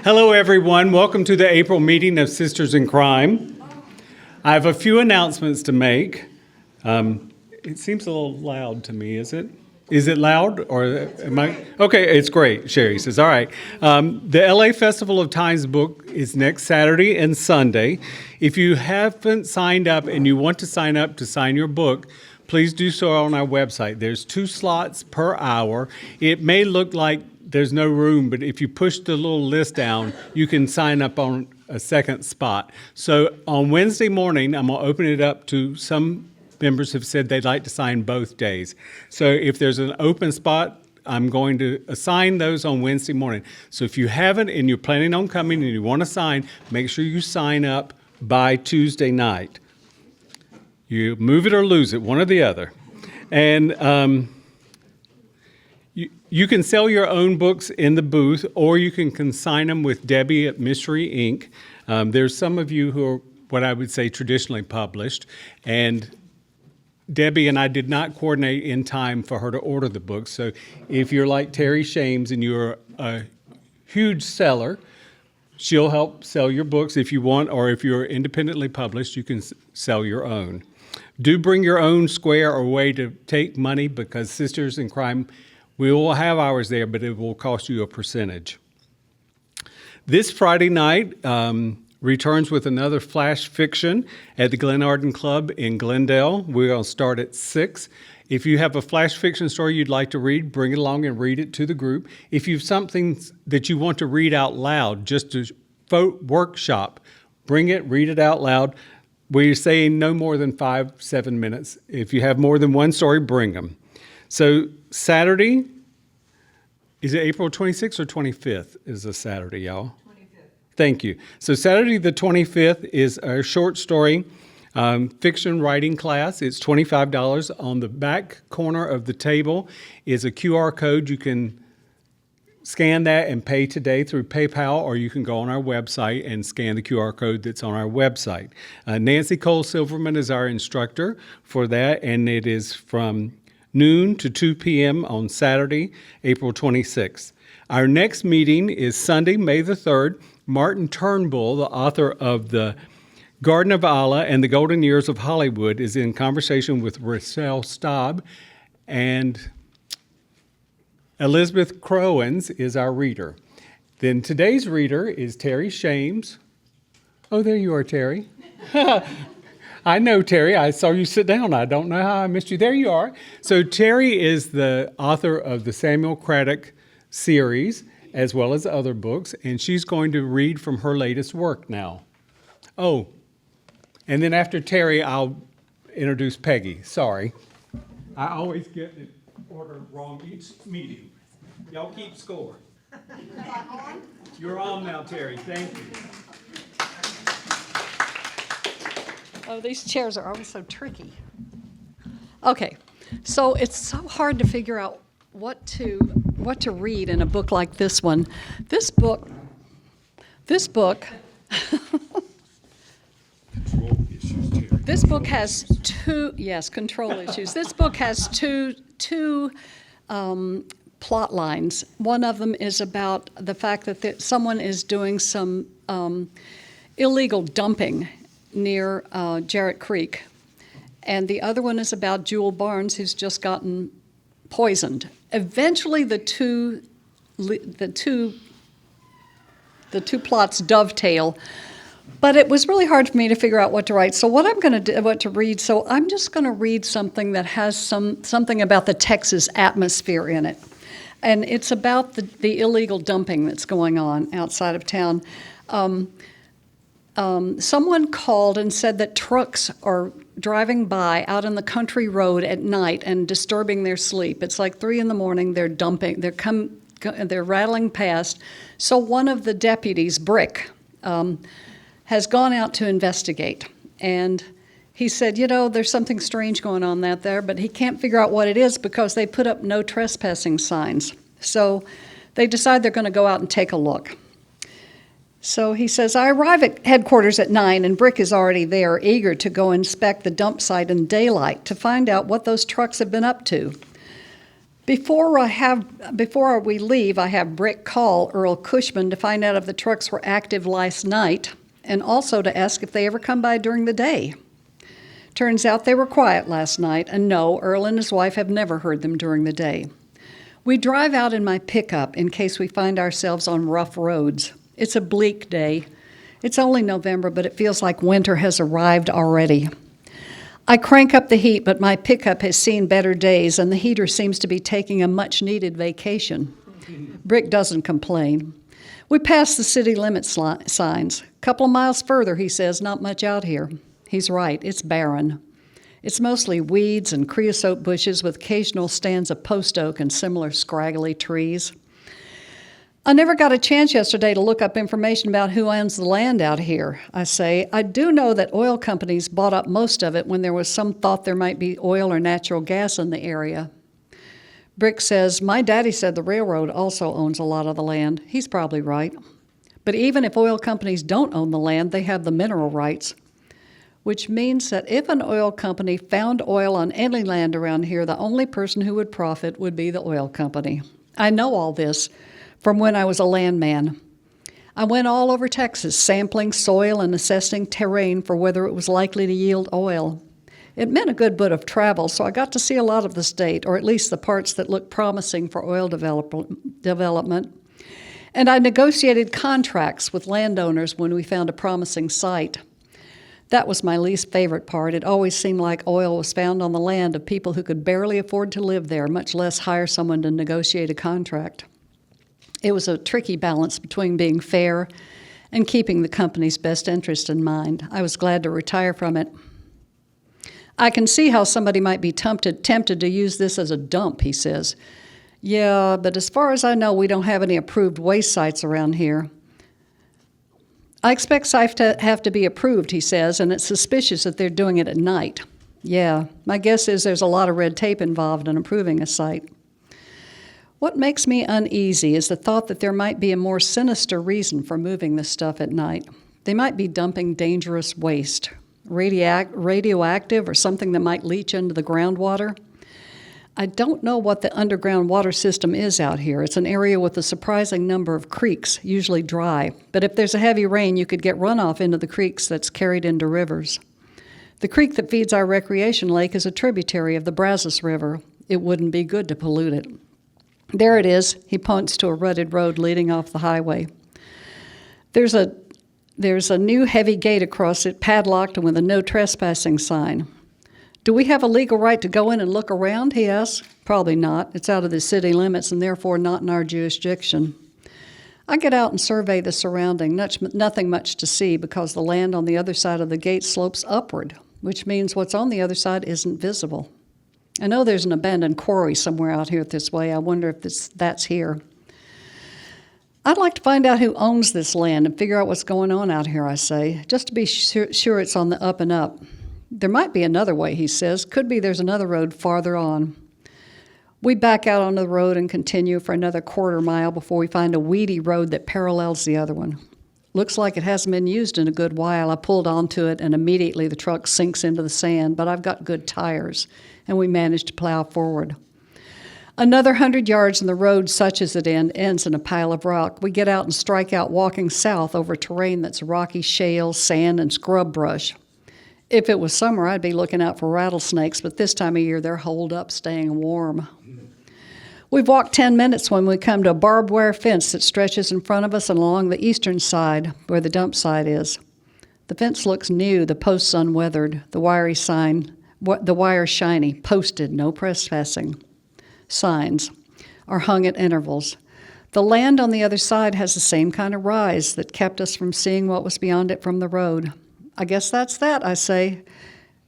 Hello, everyone. Welcome to the April meeting of Sisters in Crime. I have a few announcements to make. It seems a little loud to me, is it? Is it loud, or am I? Okay, it's great. Sherry says, all right. The LA Festival of Times book is next Saturday and Sunday. If you haven't signed up and you want to sign your book, please do so on our website. There's 2 slots per hour. It may look like there's no room, but if you push the little list down, you can sign up on a second spot. So on Wednesday morning, I'm going to open it up to some members have said they'd like to sign both days. So if there's an open spot, I'm going to assign those on Wednesday morning. So if you haven't and you're planning on coming and you want to sign, make sure you sign up by Tuesday night. You move it or lose it, one or the other. And you can sell your own books in the booth, or you can consign them with Debbie at Mystery Inc. There's some of you who are what I would say traditionally published, and Debbie and I did not coordinate in time for her to order the books. So if you're like Terry Shames and you're a huge seller, she'll help sell your books if you want, or if you're independently published, you can sell your own. Do bring your own square or way to take money, because Sisters in Crime, we will have ours there, but it will cost you a percentage. This Friday night returns with another flash fiction at the Glen Arden Club in Glendale. We're going to start at 6. If you have a flash fiction story you'd like to read, bring it along and read it to the group. If you have something that you want to read out loud, just to workshop, bring it, read it out loud. We're saying no more than 5-7 minutes. If you have more than one story, bring them. So Saturday, is it April 26th or 25th is a Saturday, y'all? 25th. Thank you. So Saturday the 25th is a short story fiction writing class. It's $25. On the back corner of the table is a QR code. You can scan that and pay today through PayPal, or you can go on our website and scan the QR code that's on our website. Nancy Cole Silverman is our instructor for that, and it is from noon to 2 p.m. on Saturday, April 26th. Our next meeting is Sunday, May the 3rd. Martin Turnbull, the author of The Garden of Allah and the Golden Years of Hollywood, is in conversation with Rochelle Staub, and Elizabeth Crowens is our reader. Then today's reader is Terry Shames. Oh, there you are, Terry. I know, Terry. I saw you sit down. I don't know how I missed you. There you are. So Terry is the author of the Samuel Craddock series, as well as other books, and she's going to read from her latest work now. Oh, and then after Terry, I'll introduce Peggy. Sorry. I always get the order wrong each meeting. Y'all keep score. You're on now, Terry. Thank you. Oh, these chairs are always so tricky. Okay, so it's so hard to figure out what to read in a book like this one. This book. Control issues, Terry. This book has control issues. This book has two plot lines. One of them is about the fact that someone is doing some illegal dumping near Jarrett Creek, and the other one is about Jewel Barnes, who's just gotten poisoned. Eventually, the two plots dovetail, but it was really hard for me to figure out what to write. So what to read. So I'm just going to read something that has something about the Texas atmosphere in it, and it's about the illegal dumping that's going on outside of town. Someone called and said that trucks are driving by out on the country road at night and disturbing their sleep. It's like 3 a.m. They're dumping. They're rattling past. So one of the deputies, Brick, has gone out to investigate. And he said, there's something strange going on out there, but he can't figure out what it is because they put up no trespassing signs. So they decide they're going to go out and take a look. So he says, I arrive at headquarters at 9, and Brick is already there, eager to go inspect the dump site in daylight to find out what those trucks have been up to. Before we leave, I have Brick call Earl Cushman to find out if the trucks were active last night and also to ask if they ever come by during the day. Turns out they were quiet last night, and no, Earl and his wife have never heard them during the day. We drive out in my pickup in case we find ourselves on rough roads. It's a bleak day. It's only November, but it feels like winter has arrived already. I crank up the heat, but my pickup has seen better days, and the heater seems to be taking a much-needed vacation. Brick doesn't complain. We pass the city limit signs. A couple of miles further, he says, not much out here. He's right, it's barren. It's mostly weeds and creosote bushes with occasional stands of post oak and similar scraggly trees. I never got a chance yesterday to look up information about who owns the land out here, I say. I do know that oil companies bought up most of it when there was some thought there might be oil or natural gas in the area. Brick says, my daddy said the railroad also owns a lot of the land. He's probably right. But even if oil companies don't own the land, they have the mineral rights, which means that if an oil company found oil on any land around here, the only person who would profit would be the oil company. I know all this from when I was a landman. I went all over Texas, sampling soil and assessing terrain for whether it was likely to yield oil. It meant a good bit of travel, so I got to see a lot of the state, or at least the parts that looked promising for oil development. And I negotiated contracts with landowners when we found a promising site. That was my least favorite part. It always seemed like oil was found on the land of people who could barely afford to live there, much less hire someone to negotiate a contract. It was a tricky balance between being fair and keeping the company's best interest in mind. I was glad to retire from it. I can see how somebody might be tempted to use this as a dump, he says. Yeah, but as far as I know, we don't have any approved waste sites around here. I expect sites to have to be approved, he says, and it's suspicious that they're doing it at night. Yeah, my guess is there's a lot of red tape involved in approving a site. What makes me uneasy is the thought that there might be a more sinister reason for moving this stuff at night. They might be dumping dangerous waste, radioactive or something that might leach into the groundwater. I don't know what the underground water system is out here. It's an area with a surprising number of creeks, usually dry. But if there's a heavy rain, you could get runoff into the creeks that's carried into rivers. The creek that feeds our recreation lake is a tributary of the Brazos River. It wouldn't be good to pollute it. There it is. He points to a rutted road leading off the highway. There's a new heavy gate across it, padlocked and with a no trespassing sign. Do we have a legal right to go in and look around, he asks. Probably not. It's out of the city limits and therefore not in our jurisdiction. I get out and survey the surrounding. Nothing much to see because the land on the other side of the gate slopes upward, which means what's on the other side isn't visible. I know there's an abandoned quarry somewhere out here this way. I wonder if that's here. I'd like to find out who owns this land and figure out what's going on out here, I say, just to be sure it's on the up and up. There might be another way, he says. Could be there's another road farther on. We back out onto the road and continue for another quarter mile before we find a weedy road that parallels the other one. Looks like it hasn't been used in a good while. I pulled onto it and immediately the truck sinks into the sand, but I've got good tires, and we managed to plow forward. Another 100 yards and the road, such as it ends in a pile of rock. We get out and strike out walking south over terrain that's rocky shale, sand, and scrub brush. If it was summer, I'd be looking out for rattlesnakes, but this time of year they're holed up staying warm. We've walked 10 minutes when we come to a barbed wire fence that stretches in front of us and along the eastern side where the dump site is. The fence looks new, the posts unweathered, the wire shiny, posted, no trespassing. Signs are hung at intervals. The land on the other side has the same kind of rise that kept us from seeing what was beyond it from the road. I guess that's that, I say.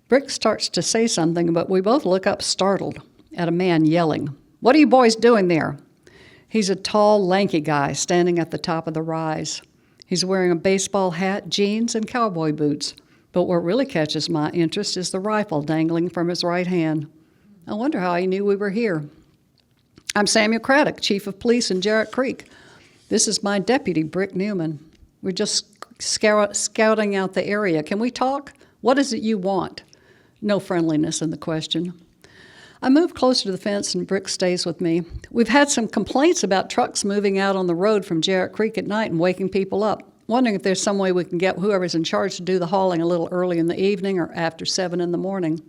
Brick starts to say something, but we both look up startled at a man yelling. What are you boys doing there? He's a tall, lanky guy standing at the top of the rise. He's wearing a baseball hat, jeans, and cowboy boots. But what really catches my interest is the rifle dangling from his right hand. I wonder how he knew we were here. I'm Samuel Craddock, Chief of Police in Jarrett Creek. This is my deputy, Brick Newman. We're just scouting out the area. Can we talk? What is it you want? No friendliness in the question. I move closer to the fence and Brick stays with me. We've had some complaints about trucks moving out on the road from Jarrett Creek at night and waking people up. Wondering if there's some way we can get whoever's in charge to do the hauling a little early in the evening or after 7 in the morning.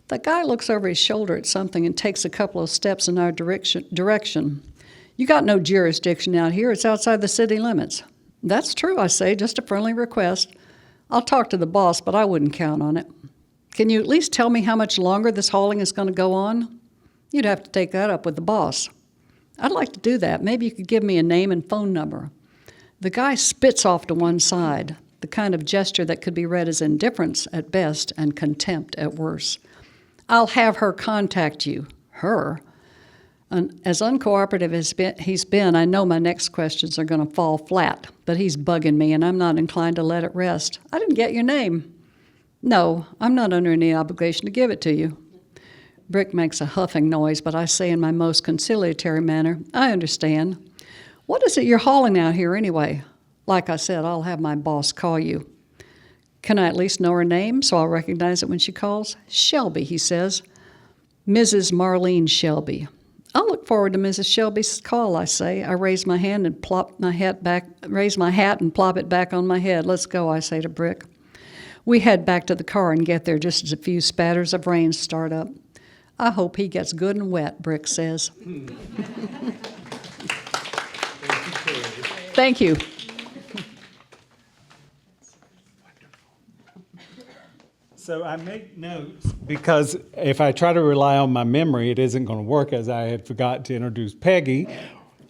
The guy looks over his shoulder at something and takes a couple of steps in our direction. You got no jurisdiction out here. It's outside the city limits. That's true, I say, just a friendly request. I'll talk to the boss, but I wouldn't count on it. Can you at least tell me how much longer this hauling is going to go on? You'd have to take that up with the boss. I'd like to do that. Maybe you could give me a name and phone number. The guy spits off to one side, the kind of gesture that could be read as indifference at best and contempt at worst. I'll have her contact you. Her? And as uncooperative as he's been, I know my next questions are going to fall flat, but he's bugging me and I'm not inclined to let it rest. I didn't get your name. No, I'm not under any obligation to give it to you. Brick makes a huffing noise, but I say in my most conciliatory manner, I understand. What is it you're hauling out here anyway? Like I said, I'll have my boss call you. Can I at least know her name so I'll recognize it when she calls? Shelby, he says. Mrs. Marlene Shelby. I'll look forward to Mrs. Shelby's call, I say. I raise my hand and raise my hat and plop it back on my head. Let's go, I say to Brick. We head back to the car and get there just as a few spatters of rain start up. I hope he gets good and wet, Brick says. Thank you. So I make notes because if I try to rely on my memory, it isn't going to work, as I had forgot to introduce Peggy,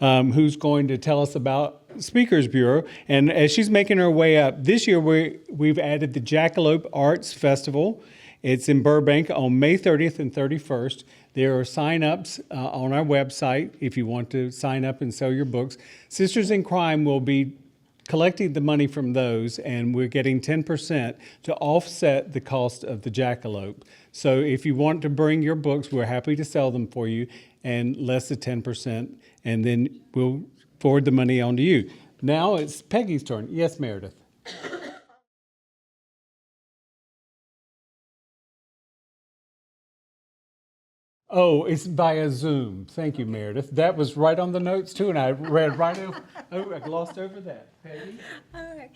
who's going to tell us about Speakers Bureau. And as she's making her way up, this year we've added the Jackalope Arts Festival. It's in Burbank on May 30th and 31st. There are sign-ups on our website if you want to sign up and sell your books. Sisters in Crime will be collecting the money from those, and we're getting 10% to offset the cost of the Jackalope. So if you want to bring your books, we're happy to sell them for you, and less than 10%, and then we'll forward the money on to you. Now it's Peggy's turn. Yes, Meredith. Oh, it's via Zoom. Thank you, Meredith. That was right on the notes, too, and I read right over. Oh, I glossed over that. Peggy? All right.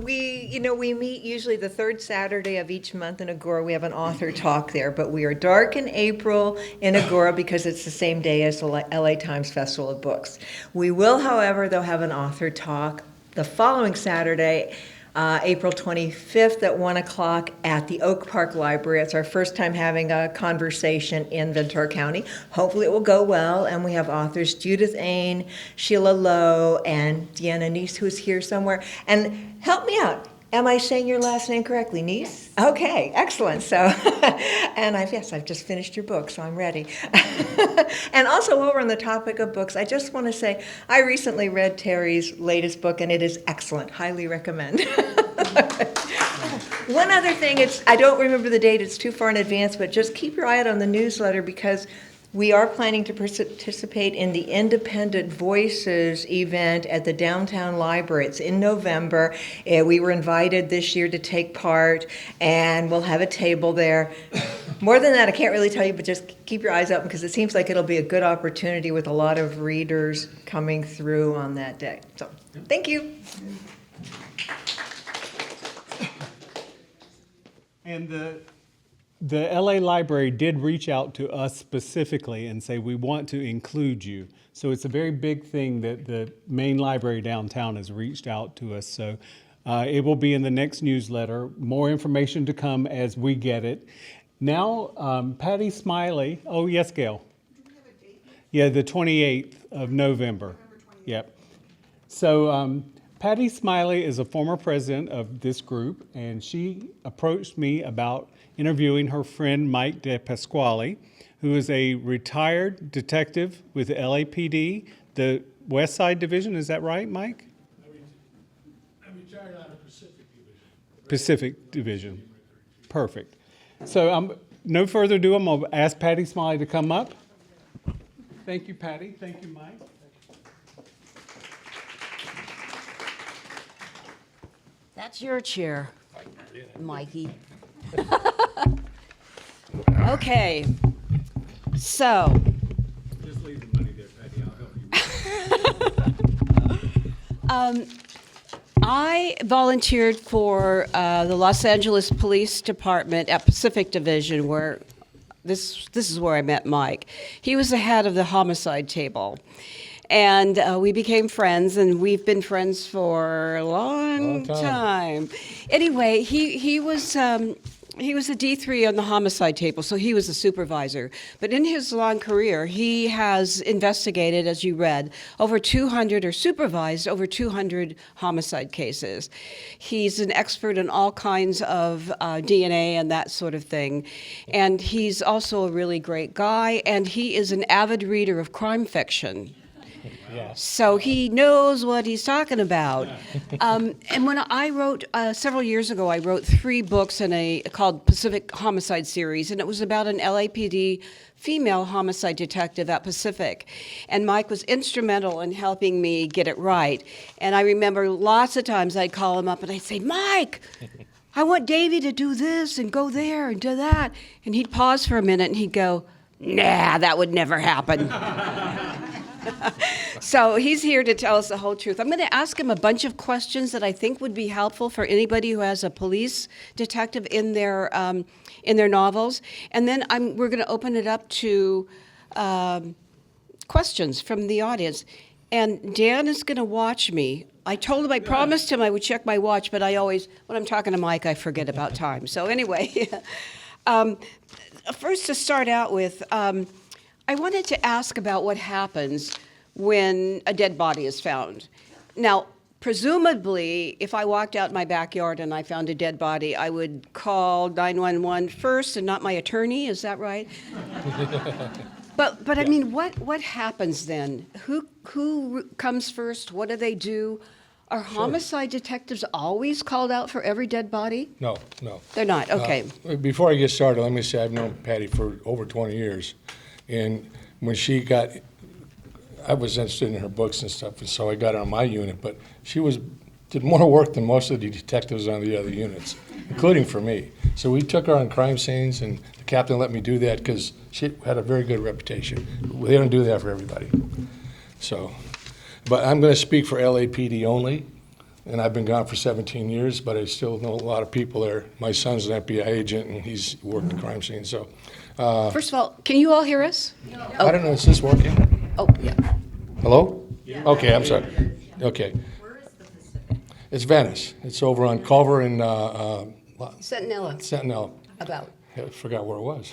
We meet usually the third Saturday of each month in Agora. We have an author talk there, but we are dark in April in Agora because it's the same day as the LA Times Festival of Books. We will, however, though, have an author talk the following Saturday, April 25th at 1 o'clock at the Oak Park Library. It's our first time having a conversation in Ventura County. Hopefully it will go well, and we have authors Judith Ain, Sheila Lowe, and Deanna Neese, who's here somewhere. And help me out. Am I saying your last name correctly, Neese? Okay, excellent. So, and I've just finished your book, so I'm ready. And also, while we're on the topic of books, I just want to say I recently read Terry's latest book, and it is excellent. Highly recommend. One other thing, I don't remember the date, it's too far in advance, but just keep your eye out on the newsletter because we are planning to participate in the Independent Voices event at the Downtown Library. It's in November. We were invited this year to take part, and we'll have a table there. More than that, I can't really tell you, but just keep your eyes open because it seems like it'll be a good opportunity with a lot of readers coming through on that day. So, thank you. And the LA Library did reach out to us specifically and say, we want to include you. So it's a very big thing that the main library downtown has reached out to us. So it will be in the next newsletter. More information to come as we get it. Now, Patty Smiley. Oh, yes, Gail. Do we have a date? Yeah, the 28th of November. November 28th. Yep. So Patty Smiley is a former president of this group, and she approached me about interviewing her friend Mike DePasquale, who is a retired detective with the LAPD, the West Side Division. Is that right, Mike? I retired out of Pacific Division. Pacific Division. Perfect. So no further ado, I'm going to ask Patty Smiley to come up. Thank you, Patty. Thank you, Mike. That's your chair, Mikey. Okay. So, Just leave the money there, Patty. I'll help you. I volunteered for the Los Angeles Police Department at Pacific Division, where this is where I met Mike. He was the head of the homicide table. And we became friends, and we've been friends for a long time. Anyway, he was a D3 on the homicide table, so he was a supervisor. But in his long career, he has investigated, as you read, over 200 or supervised over 200 homicide cases. He's an expert in all kinds of DNA and that sort of thing. And he's also a really great guy, and he is an avid reader of crime fiction. So he knows what he's talking about. And when I wrote, several years ago, I wrote 3 books called Pacific Homicide Series, and it was about an LAPD female homicide detective at Pacific. And Mike was instrumental in helping me get it right. And I remember lots of times I'd call him up and I'd say, Mike, I want Davey to do this and go there and do that. And he'd pause for a minute and he'd go, nah, that would never happen. So he's here to tell us the whole truth. I'm going to ask him a bunch of questions that I think would be helpful for anybody who has a police detective in their novels, and then we're going to open it up to questions from the audience. And Dan is going to watch me. I told him, I promised him I would check my watch, but I always, when I'm talking to Mike, I forget about time. So anyway, first to start out with. I wanted to ask about what happens when a dead body is found. Now, presumably, if I walked out my backyard and I found a dead body, I would call 911 first and not my attorney. Is that right? But I mean, what happens then? Who comes first? What do they do? Are homicide detectives always called out for every dead body? No. They're not. Okay. Before I get started, let me say I've known Patty for over 20 years. And when I was interested in her books and stuff, and so I got her on my unit, but she did more work than most of the detectives on the other units, including for me. So we took her on crime scenes, and the captain let me do that because she had a very good reputation. They don't do that for everybody. So, but I'm going to speak for LAPD only, and I've been gone for 17 years, but I still know a lot of people there. My son's an FBI agent, and he's worked the crime scene, so. First of all, can you all hear us? I don't know, is this working? Oh, yeah. Hello? Yeah. Okay, I'm sorry. Okay. Where is the Pacific? It's Venice. It's over on Culver and Sentinella. Sentinel. About. I forgot where it was.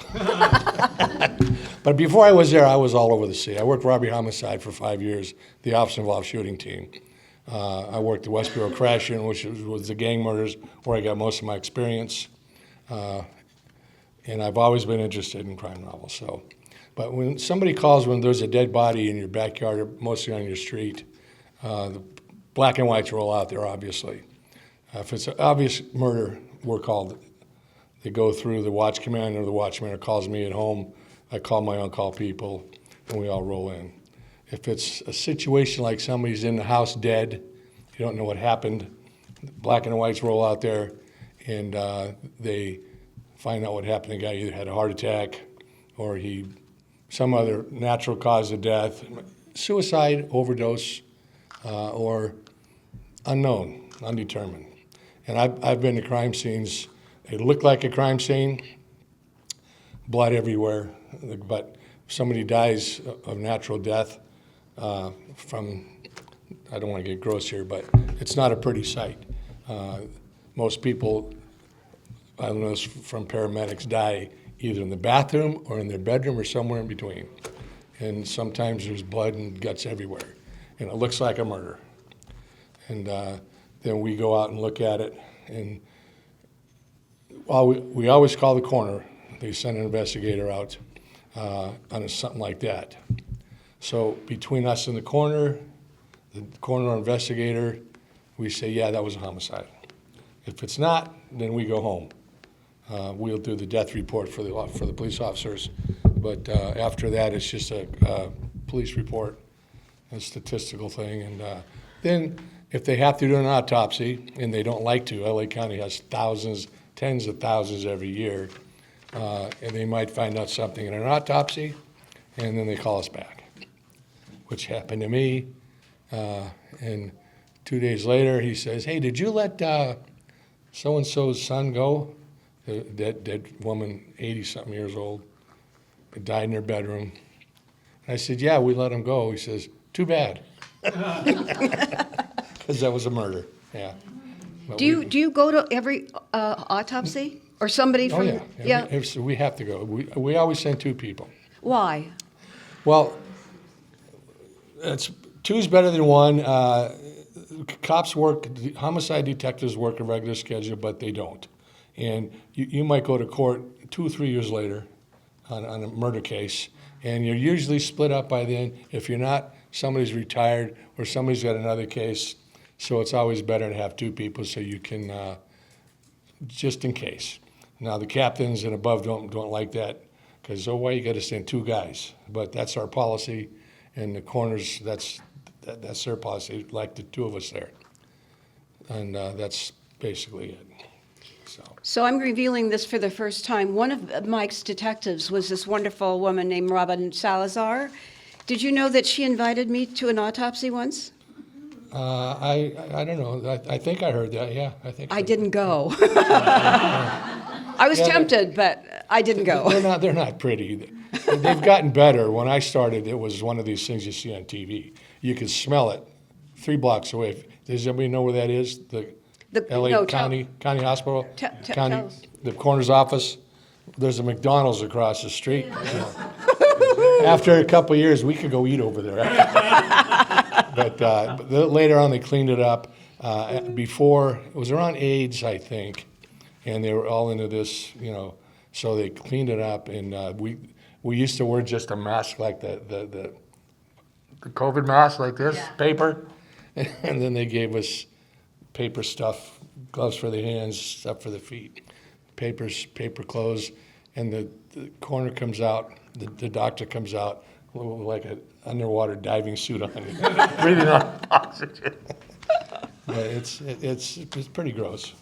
But before I was there, I was all over the city. I worked robbery homicide for 5 years, the officer-involved shooting team. I worked the West Bureau crash unit, which was the gang murders, where I got most of my experience. And I've always been interested in crime novels. So, but when somebody calls when there's a dead body in your backyard or mostly on your street, the black and whites roll out there, obviously. If it's an obvious murder, we're called. They go through the watch commander. The watch commander calls me at home. I call my on-call people, and we all roll in. If it's a situation like somebody's in the house dead, you don't know what happened, black and whites roll out there, and they find out what happened. The guy either had a heart attack or some other natural cause of death, suicide, overdose, or unknown, undetermined. And I've been to crime scenes. It looked like a crime scene, blood everywhere, but if somebody dies of natural death from, I don't want to get gross here, but it's not a pretty sight. Most people, I don't know from paramedics, die either in the bathroom or in their bedroom or somewhere in between. And sometimes there's blood and guts everywhere. And it looks like a murder. And then we go out and look at it. And while we always call the coroner, they send an investigator out on something like that. So between us and the coroner investigator, we say, yeah, that was a homicide. If it's not, then we go home. We'll do the death report for the police officers, but after that, it's just a police report, a statistical thing, and then if they have to do an autopsy, and they don't like to, LA County has thousands, tens of thousands every year, and they might find out something in an autopsy, and then they call us back, which happened to me. And 2 days later, he says, "Hey, did you let so-and-so's son go?" That woman, 80-something years old, died in her bedroom. And I said, "Yeah, we let him go." He says, "Too bad." Because that was a murder, yeah. But Do you go to every autopsy? Or somebody Oh, from... yeah. We have to go. We always send 2 people. Why? Well, two's better than one. Cops work, homicide detectives work a regular schedule, but they don't. And you might go to court 2 or 3 years later on a murder case, and you're usually split up by then. If you're not, somebody's retired or somebody's got another case. So it's always better to have 2 people so you can, just in case. Now, the captains and above don't like that because, oh, why you got to send 2 guys? But that's our policy, and the coroners, that's their policy, like the 2 of us there. And that's basically it. So I'm revealing this for the first time. One of Mike's detectives was this wonderful woman named Robin Salazar. Did you know that she invited me to an autopsy once? I don't know. I think I heard that, yeah. I didn't go. I was tempted, but I didn't go. They're not pretty. They've gotten better. When I started, it was one of these things you see on TV. You could smell it 3 blocks away. Does anybody know where that is? The LA County Hospital? The coroner's office? There's a McDonald's across the street. After a couple of years, we could go eat over there. But later on, they cleaned it up. Before, it was around AIDS, I think, and they were all into this, so they cleaned it up. And we used to wear just a mask like the COVID mask like this, paper. And then they gave us paper stuff, gloves for the hands, stuff for the feet, paper clothes. And the coroner comes out, the doctor comes out with like an underwater diving suit on, breathing on oxygen. But it's pretty gross.